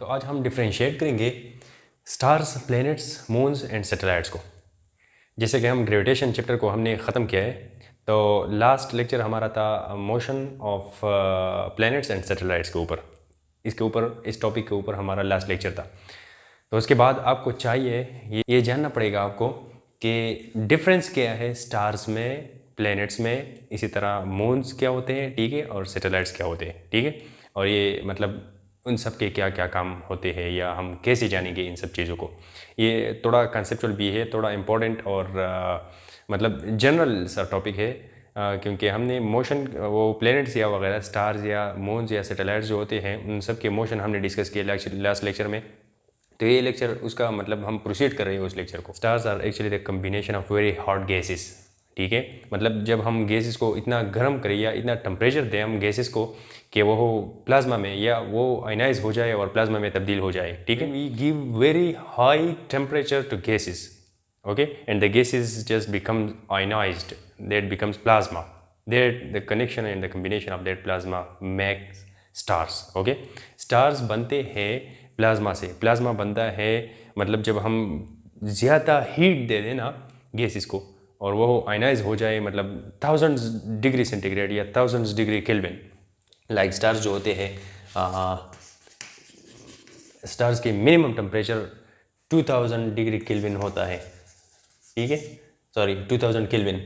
तो आज हम डिफ्रेंशिएट करेंगे stars, planets, moons and satellites को। जैसे कि हम ग्रेविटेशन चैप्टर को हमने ख़त्म किया है, तो लास्ट लेक्चर हमारा था motion of planets and satellites के ऊपर। इसके ऊपर, इस टॉपिक के ऊपर हमारा लास्ट लेक्चर था। तो उसके बाद आपको चाहिए ये जानना पड़ेगा आपको कि डिफरेंस क्या है स्टार्स में, प्लैनेट्स में, इसी तरह मून्स क्या होते हैं, ठीक है, और सैटेलाइट्स क्या होते हैं, ठीक है, और ये मतलब उन सब के क्या क्या काम होते हैं या हम कैसे जानेंगे इन सब चीज़ों को। ये थोड़ा कंसेप्चुअल भी है, थोड़ा इम्पोर्टेंट और मतलब जनरल सा टॉपिक है, क्योंकि हमने मोशन, वो प्लैनेट्स या वगैरह स्टार्स या मून्स या सैटेलाइट्स जो होते हैं उन सब के मोशन हमने डिस्कस किए लास्ट लेक्चर में। तो ये लेक्चर उसका मतलब हम प्रोसीड कर रहे हैं उस लेक्चर को। Stars are actually the combination of very hot gases, ठीक है, मतलब जब हम गैसेस को इतना गर्म करें या इतना टेम्परेचर दें हम गैसेस को कि वो प्लाज्मा में या वो आयनाइज हो जाए और प्लाज्मा में तब्दील हो जाए, ठीक है। We give very high temperature to gases, okay, and the gases just becomes ionized, that becomes plasma, that the connection and the combination of that plasma makes stars, okay। stars बनते हैं plasma से, plasma बनता है मतलब जब हम ज़्यादा heat दे दें ना गैसेस को और वो आयनाइज हो जाए, मतलब 1000 डिग्री सेंटीग्रेड या 1000 डिग्री केल्विन, लाइक स्टार्स जो होते हैं, स्टार्स के मिनिमम टेम्परेचर 2000 डिग्री केल्विन होता है, ठीक है, सॉरी 2000 केल्विन,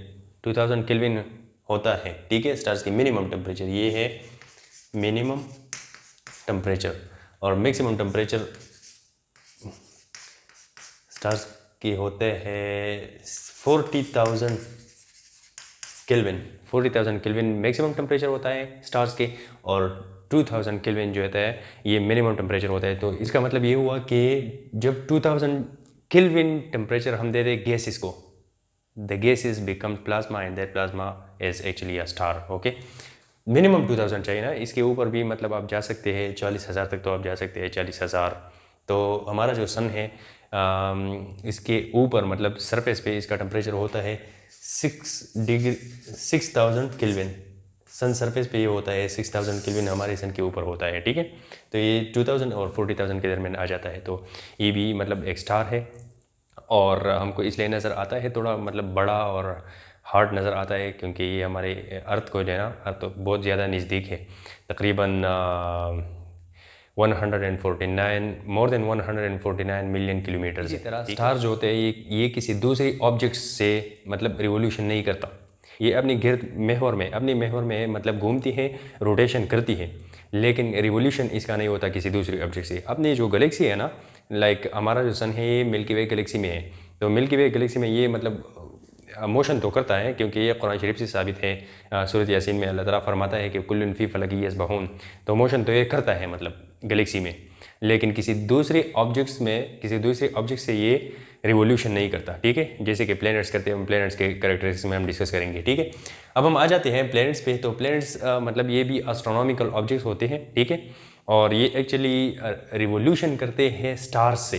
2000 केल्विन होता है, ठीक है। स्टार्स की मिनिमम टेम्परेचर ये है मिनिमम टेम्परेचर, और मैक्सिमम टेम्परेचर स्टार्स के होते हैं 40,000 केल्विन। 40,000 केल्विन मैक्सिमम टेम्परेचर होता है स्टार्स के, और 2000 केल्विन जो होता है ये मिनिमम टेम्परेचर होता है। तो इसका मतलब ये हुआ कि जब 2000 केल्विन टेम्परेचर हम दे दें गैसेस को, the gases becomes plasma and that plasma is actually a star, okay। Minimum 2000 चाहिए ना, इसके ऊपर भी मतलब आप जा सकते हैं 40,000 तक, तो आप जा सकते हैं 40,000। तो हमारा जो सन है इसके ऊपर मतलब सरफेस पे इसका टेम्परेचर होता है 6000 केल्विन। सन सरफेस पे ये होता है 6000 केल्विन, हमारे सन के ऊपर होता है, ठीक है। तो ये 2000 और 40,000 के दरमियान आ जाता है। तो ये भी मतलब एक स्टार है, और हमको इसलिए नज़र आता है थोड़ा मतलब बड़ा और हार्ड नज़र आता है, क्योंकि ये हमारे अर्थ को जो है ना, अर्थ तो बहुत ज़्यादा नज़दीक है, तकरीबन 149 मोर देन 149 मिलियन किलोमीटर। इसी तरह स्टार जो होते हैं ये किसी दूसरी ऑब्जेक्ट से मतलब रिवोल्यूशन नहीं करता, ये अपनी गिर्द महवर में, अपनी महवर में मतलब घूमती है, रोटेशन करती है, लेकिन रिवोल्यूशन इसका नहीं होता किसी दूसरी ऑब्जेक्ट से। अपनी जो गैलेक्सी है ना, लाइक हमारा जो सन है ये मिल्की वे गैलेक्सी में है, तो मिल्की वे गैलेक्सी में ये मतलब मोशन तो करता है, क्योंकि ये कुरान शरीफ से साबित है। सूरत यासीन में अल्लाह ताला फरमाता है कि कुल्लुन फी फलकी यस्बहून, तो मोशन तो ये करता है मतलब गैलेक्सी में, लेकिन किसी दूसरे ऑब्जेक्ट्स में, किसी दूसरे ऑब्जेक्ट से ये रिवोल्यूशन नहीं करता, ठीक है, जैसे कि प्लैनेट्स करते हैं। प्लैनेट्स के कैरेक्टरिस्टिक्स में हम डिस्कस करेंगे, ठीक है। अब हम आ जाते हैं प्लैनेट्स पे। तो प्लैनेट्स मतलब ये भी एस्ट्रोनॉमिकल ऑब्जेक्ट्स होते हैं, ठीक है, और ये एक्चुअली रिवोल्यूशन करते हैं स्टार्स से।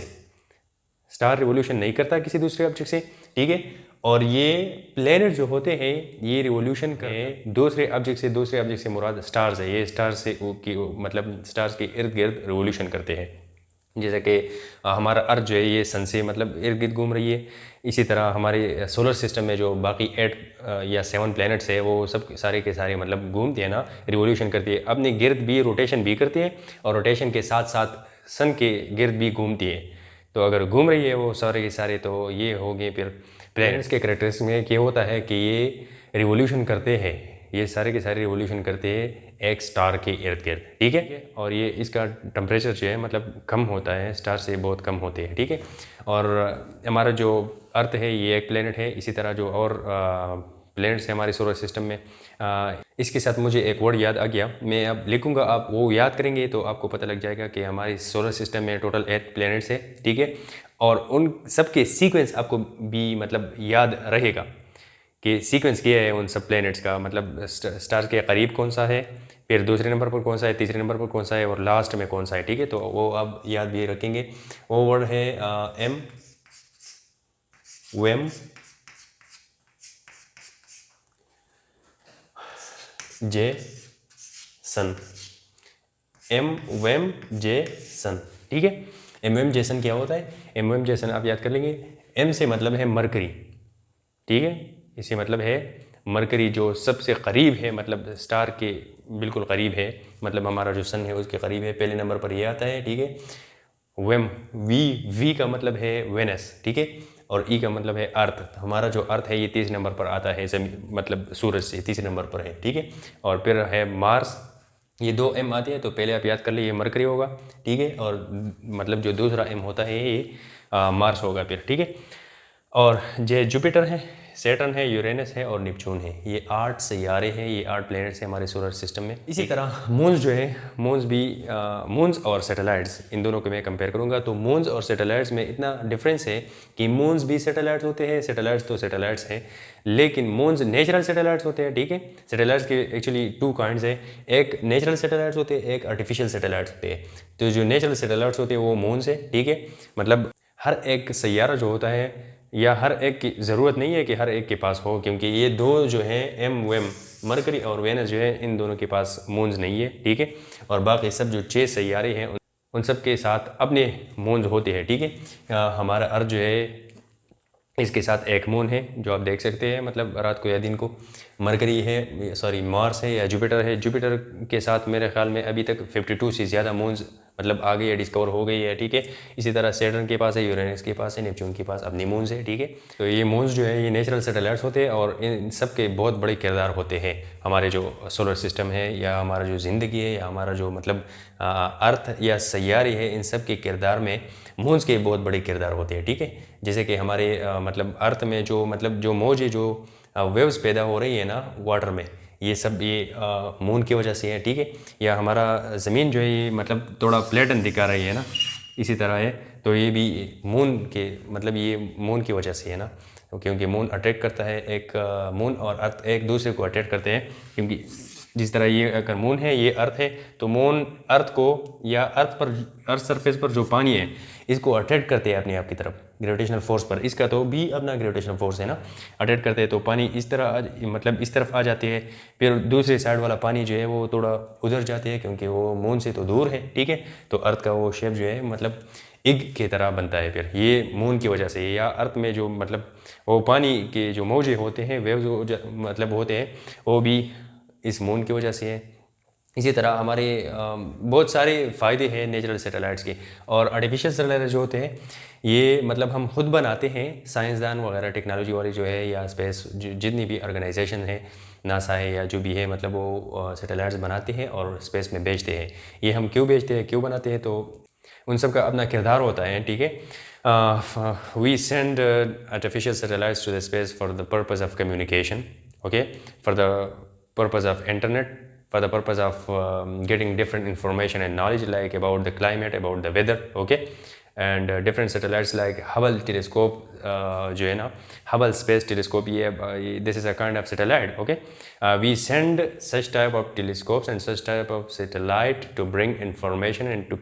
स्टार रिवोल्यूशन नहीं करता किसी दूसरे ऑब्जेक्ट से, ठीक है, और ये प्लैनेट जो होते हैं ये रिवोल्यूशन करें दूसरे ऑब्जेक्ट से। दूसरे ऑब्जेक्ट से मुराद स्टार्स है, ये स्टार्स से मतलब स्टार्स के इर्द गिर्द रिवोल्यूशन करते हैं। जैसे कि हमारा अर्थ जो है ये सन से मतलब इर्द गिर्द घूम रही है, इसी तरह हमारे सोलर सिस्टम में जो बाकी 8 या 7 प्लैनेट्स है वो सब सारे के सारे मतलब घूमते हैं ना, रिवोल्यूशन करती है, अपनी गिर्द भी रोटेशन भी करती है, और रोटेशन के साथ साथ सन के गिर्द भी घूमती है। तो अगर घूम रही है वो सारे के सारे, तो ये हो गए फिर प्लैनेट्स के कैरेक्टरिस्टिक्स में क्या होता है कि ये रिवोल्यूशन करते हैं, ये सारे के सारे रिवोल्यूशन करते हैं एक स्टार के इर्द गिर्द, ठीक है, और ये इसका टेम्परेचर जो है मतलब कम होता है, स्टार से बहुत कम होते हैं, ठीक है। और हमारा जो अर्थ है ये एक प्लेनेट है, इसी तरह जो और प्लैनेट्स हैं हमारे सोलर सिस्टम में। इसके साथ मुझे एक वर्ड याद आ गया, मैं अब लिखूंगा, आप वो याद करेंगे तो आपको पता लग जाएगा कि हमारे सोलर सिस्टम में टोटल 8 प्लैनेट्स है, ठीक है, और उन सब के सीक्वेंस आपको भी मतलब याद रहेगा कि सीक्वेंस क्या है उन सब प्लैनेट्स का, मतलब स्टार के करीब कौन सा है, फिर दूसरे नंबर पर कौन सा है, तीसरे नंबर पर कौन सा है, और लास्ट में कौन सा है, ठीक है। तो वो आप याद भी रखेंगे। वो वर्ड है एम, वेम, जे, सन। एम, वेम, जे, सन, ठीक है। एम जेसन क्या होता है? एम जेसन आप याद कर लेंगे, एम से मतलब है मरकरी, ठीक है, इसे मतलब है मरकरी जो सबसे करीब है, मतलब स्टार के बिल्कुल करीब है, मतलब हमारा जो सन है उसके करीब है, पहले नंबर पर ये आता है, ठीक है। वेम वी का मतलब है वेनस, ठीक है, और ई का मतलब है अर्थ। हमारा जो अर्थ है ये तीसरे नंबर पर आता है, जमीन मतलब सूरज से तीसरे नंबर पर है, ठीक है। और फिर है मार्स, ये 2 एम आती है, तो पहले आप याद कर लीजिए मरकरी होगा, ठीक है, और मतलब जो दूसरा एम होता है ये मार्स होगा फिर, ठीक है। और जो जुपिटर है, सैटर्न है, यूरेनस है और नेपच्यून है, ये 8 सैयारे हैं, ये 8 प्लैनेट्स हैं हमारे सोलर सिस्टम में। इसी तरह मून्स जो है, मून्स भी मून्स और सैटेलाइट्स, इन दोनों को मैं कंपेयर करूंगा तो मून्स और सैटेलाइट्स में इतना डिफरेंस है कि मून्स भी सैटेलाइट्स होते हैं, सैटेलाइट्स तो सैटेलाइट्स हैं, लेकिन मून्स नेचुरल सैटेलाइट्स होते हैं, ठीक है। सैटेलाइट्स के एक्चुअली 2 काइंड्स है, एक नेचुरल सैटेलाइट्स होते हैं, एक आर्टिफिशियल सैटेलाइट्स होते हैं। तो जो नेचुरल सैटेलाइट्स होते हैं वो मून्स है, ठीक है, मतलब हर एक सैयारा जो होता है, या हर एक की ज़रूरत नहीं है कि हर एक के पास हो, क्योंकि ये 2 जो हैं एम वेम मरकरी और वेनस जो है, इन दोनों के पास मून्स नहीं है, ठीक है। और बाकी सब जो 6 सैयारे हैं उन सब के साथ अपने मून्स होते हैं, ठीक है। हमारा अर्थ जो है इसके साथ एक मून है जो आप देख सकते हैं, मतलब रात को या दिन को। मरकरी है, सॉरी मार्स है या जुपिटर है, जुपिटर के साथ मेरे ख्याल में अभी तक 52 से ज़्यादा मून्स मतलब आ गई है, डिस्कवर हो गई है, ठीक है। इसी तरह सैटर्न के पास है, यूरेनस के पास है, नेपच्यून के पास अपनी मून्स है, ठीक है। तो ये मून्स जो है ये नेचुरल सैटेलाइट्स होते हैं और इन सब के बहुत बड़े किरदार होते हैं हमारे जो सोलर सिस्टम है, या हमारा जो ज़िंदगी है, या हमारा जो मतलब अर्थ या सैयारे है, इन सब के किरदार में मून्स के बहुत बड़े किरदार होते हैं, ठीक है। जैसे कि हमारे मतलब अर्थ में जो मतलब जो मौजें जो वेव्स पैदा हो रही है ना वाटर में, ये सब ये मून की वजह से है, ठीक है। या हमारा ज़मीन जो है ये मतलब थोड़ा प्लेटन दिखा रही है ना, इसी तरह है, तो ये भी मून के मतलब ये मून की वजह से है ना, क्योंकि मून अट्रैक्ट करता है, एक मून और अर्थ एक दूसरे को अट्रैक्ट करते हैं, क्योंकि जिस तरह ये अगर मून है ये अर्थ है, तो मून अर्थ को या अर्थ सरफेस पर जो पानी है इसको अट्रैक्ट करते हैं अपने आप की तरफ ग्रेविटेशनल फोर्स पर, इसका तो भी अपना ग्रेविटेशनल फोर्स है ना, अट्रैक्ट करते हैं, तो पानी इस तरह मतलब इस तरफ आ जाती है, फिर दूसरे साइड वाला पानी जो है वो थोड़ा उधर जाते हैं, क्योंकि वो मून से तो दूर है, ठीक है। तो अर्थ का वो शेप जो है मतलब इग की तरह बनता है, फिर ये मून की वजह से। या अर्थ में जो मतलब वो पानी के जो मौजे होते हैं, वेव्स मतलब होते हैं, वो भी इस मून की वजह से है। इसी तरह हमारे बहुत सारे फ़ायदे हैं नेचुरल सैटेलाइट्स के। और आर्टिफिशियल सैटेलाइट जो होते हैं ये मतलब हम खुद बनाते हैं, साइंसदान वगैरह टेक्नोलॉजी वाली जो है, या स्पेस जितनी भी ऑर्गेनाइजेशन है, नासा है या जो भी है, मतलब वो सैटेलाइट्स बनाते हैं और स्पेस में भेजते हैं। ये हम क्यों भेजते हैं, क्यों बनाते हैं, तो उन सब का अपना किरदार होता है, ठीक है। We send artificial satellites to the space for the purpose of communication, okay, for the purpose of internet, for the purpose of getting different information and knowledge like about the climate, about the weather, okay. And different satellites like Hubble telescope जो है ना, Hubble space telescope, ये this is a kind of satellite, okay. We send such type of telescopes and such type of satellite to bring information and to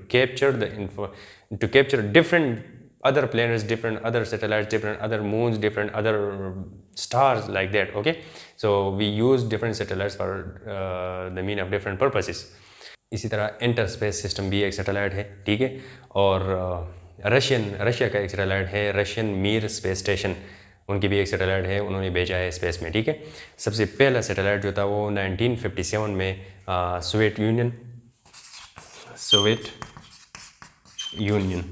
capture different other planets, different other satellites, different other moons, different other stars like that, okay. So we use different satellites for the mean of different purposes. इसी तरह inter space system भी एक satellite है, ठीक है। और Russia का एक सैटेलाइट है, रशियन मीर स्पेस स्टेशन, उनकी भी एक सैटेलाइट है, उन्होंने भेजा है स्पेस में, ठीक है। सबसे पहला सैटेलाइट जो था वो 1957 में सोवियत यूनियन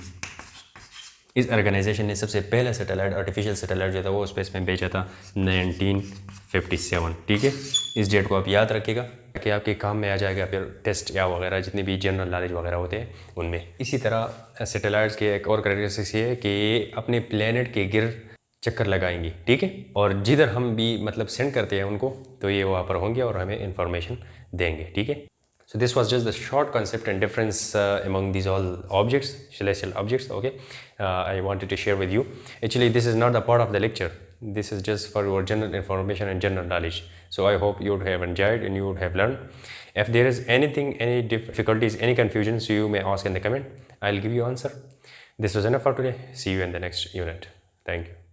इस ऑर्गेनाइजेशन ने सबसे पहला सैटेलाइट, आर्टिफिशियल सैटेलाइट जो था वो स्पेस में भेजा था 1957, ठीक है। इस डेट को आप याद रखिएगा कि आपके काम में आ जाएगा फिर टेस्ट या वगैरह जितने भी जनरल नॉलेज वगैरह होते हैं उनमें। इसी तरह सैटेलाइट्स के एक और कैरेक्टरिस्टिक्स ये है कि ये अपने प्लेनेट के गिर्द चक्कर लगाएंगी, ठीक है। और जिधर हम भी मतलब सेंड करते हैं उनको, तो ये वहाँ पर होंगे और हमें इंफॉर्मेशन देंगे, ठीक है। So this was just the short concept and difference among these all objects, celestial objects, okay. I wanted to share with you. Actually, this is not the part of the lecture. This is just for your general information and general knowledge. So I hope you would have enjoyed and you would have learned. If there is anything, any difficulties, any confusions, you may ask in the comment. I'll give you answer. This was enough for today. See you in the next unit. Thank you.